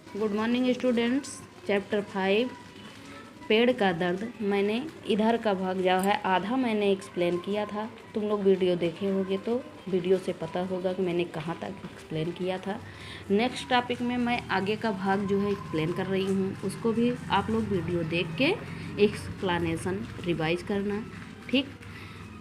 Good morning students. Chapter 5 पेड़ का दर्द। मैंने इधर का भाग जो है आधा मैंने एक्सप्लेन किया था। तुम लोग वीडियो देखे होंगे तो वीडियो से पता होगा कि मैंने कहाँ तक एक्सप्लेन किया था। नेक्स्ट टॉपिक में मैं आगे का भाग जो है एक्सप्लेन कर रही हूँ, उसको भी आप लोग वीडियो देख के एक्सप्लेनेशन रिवाइज करना, ठीक।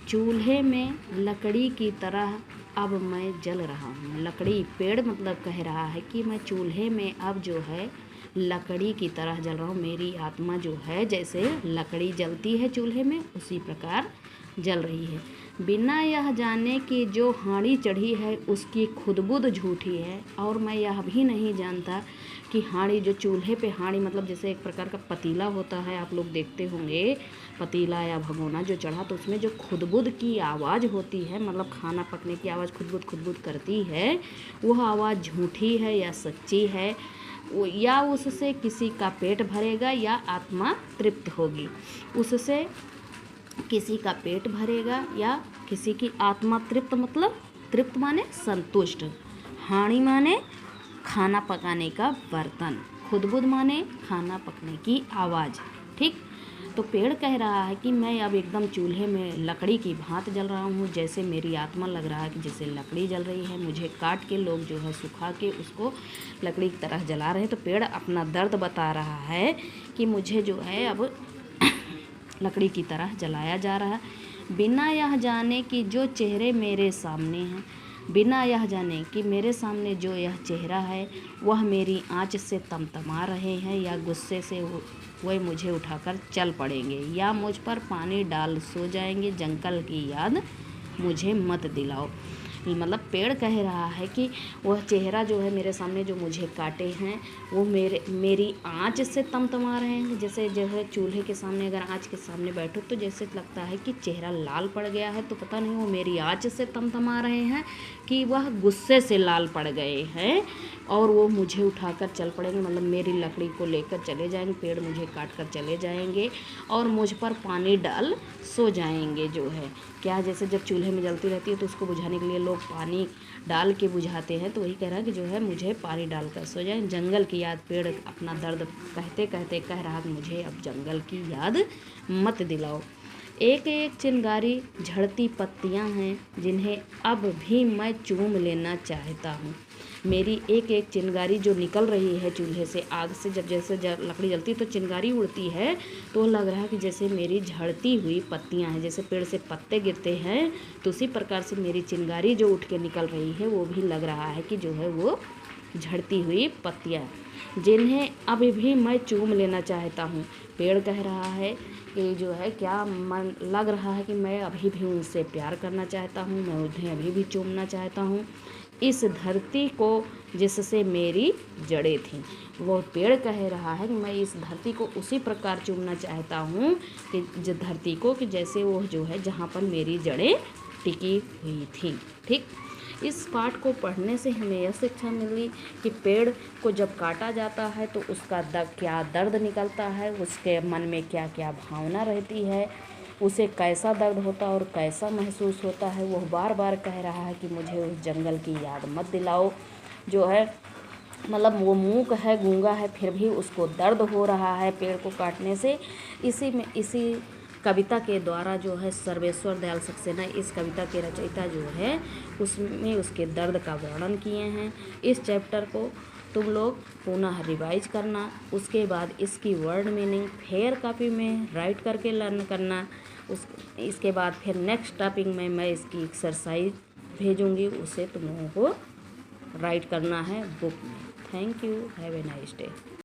चूल्हे में लकड़ी की तरह अब मैं जल रहा हूँ। लकड़ी, पेड़ मतलब कह रहा है कि मैं चूल्हे में अब जो है लकड़ी की तरह जल रहा हूँ। मेरी आत्मा जो है जैसे लकड़ी जलती है चूल्हे में, उसी प्रकार जल रही है। बिना यह जाने कि जो हांडी चढ़ी है उसकी खुदबुद झूठी है, और मैं यह भी नहीं जानता कि हांडी जो चूल्हे पे, हांडी मतलब जैसे एक प्रकार का पतीला होता है, आप लोग देखते होंगे पतीला या भगोना जो चढ़ा तो उसमें जो खुदबुद की आवाज़ होती है, मतलब खाना पकने की आवाज़ खुदबुद खुदबुद करती है, वह आवाज़ झूठी है या सच्ची है, या उससे किसी का पेट भरेगा या आत्मा तृप्त होगी। उससे किसी का पेट भरेगा या किसी की आत्मा तृप्त, मतलब तृप्त माने संतुष्ट। हांडी माने खाना पकाने का बर्तन, खुदबुद माने खाना पकने की आवाज़, ठीक। तो पेड़ कह रहा है कि मैं अब एकदम चूल्हे में लकड़ी की भांत जल रहा हूँ, जैसे मेरी आत्मा लग रहा है कि जैसे लकड़ी जल रही है। मुझे काट के लोग जो है सुखा के उसको लकड़ी की तरह जला रहे हैं। तो पेड़ अपना दर्द बता रहा है कि मुझे जो है अब लकड़ी की तरह जलाया जा रहा है। बिना यह जाने कि जो चेहरे मेरे सामने हैं, बिना यह जाने कि मेरे सामने जो यह चेहरा है वह मेरी आँच से तमतमा रहे हैं, या गुस्से से वह मुझे उठाकर चल पड़ेंगे, या मुझ पर पानी डाल सो जाएंगे। जंगल की याद मुझे मत दिलाओ। मतलब पेड़ कह रहा है कि वह चेहरा जो है मेरे सामने जो मुझे काटे हैं वो मेरी आँच से तमतमा रहे हैं। जैसे जो है चूल्हे के सामने अगर आँच के सामने बैठो तो जैसे लगता है कि चेहरा लाल पड़ गया है, तो पता नहीं वो मेरी आँच से तमतमा रहे हैं कि वह गुस्से से लाल पड़ गए हैं और वो मुझे उठाकर चल पड़ेंगे, मतलब मेरी लकड़ी को लेकर चले जाएंगे। पेड़ मुझे काट कर चले जाएंगे और मुझ पर पानी डाल सो जाएंगे। जो है क्या, जैसे जब चूल्हे में जलती रहती है तो उसको बुझाने के लिए लोग पानी डाल के बुझाते हैं, तो वही कह रहा है कि जो है मुझे पानी डालकर सो जाए। जंगल की याद, पेड़ अपना दर्द कहते कहते कह रहा कि मुझे अब जंगल की याद मत दिलाओ। एक एक चिंगारी झड़ती पत्तियां हैं जिन्हें अब भी मैं चूम लेना चाहता हूँ। मेरी एक एक चिंगारी जो निकल रही है चूल्हे से, आग से जब जैसे लकड़ी जलती है तो चिंगारी उड़ती है, तो लग रहा है कि जैसे मेरी झड़ती हुई पत्तियां हैं। जैसे पेड़ से पत्ते गिरते हैं तो उसी प्रकार से मेरी चिंगारी जो उठ के निकल रही है वो भी लग रहा है कि जो है वो झड़ती हुई पत्तियां, जिन्हें अभी भी मैं चूम लेना चाहता हूँ। पेड़ कह रहा है कि जो है क्या, मन लग रहा है कि मैं अभी भी उनसे प्यार करना चाहता हूँ, मैं उन्हें अभी भी चूमना चाहता हूँ। इस धरती को जिससे मेरी जड़ें थीं, वो पेड़ कह रहा है कि मैं इस धरती को उसी प्रकार चूमना चाहता हूँ कि जो धरती को, कि जैसे वो जो है जहाँ पर मेरी जड़ें टिकी हुई थी, ठीक। इस पाठ को पढ़ने से हमें यह शिक्षा मिली कि पेड़ को जब काटा जाता है तो उसका क्या दर्द निकलता है, उसके मन में क्या क्या भावना रहती है, उसे कैसा दर्द होता है और कैसा महसूस होता है। वह बार बार कह रहा है कि मुझे उस जंगल की याद मत दिलाओ। जो है मतलब वो मूक है, गूंगा है, फिर भी उसको दर्द हो रहा है पेड़ को काटने से। इसी कविता के द्वारा जो है सर्वेश्वर दयाल सक्सेना, इस कविता के रचयिता जो है, उसमें उसके दर्द का वर्णन किए हैं। इस चैप्टर को तुम लोग पुनः रिवाइज करना, उसके बाद इसकी वर्ड मीनिंग फेयर कॉपी में राइट करके लर्न करना। इसके बाद फिर नेक्स्ट टॉपिक में मैं इसकी एक्सरसाइज भेजूँगी, उसे तुम लोगों को राइट करना है बुक में। Thank you, have a nice day.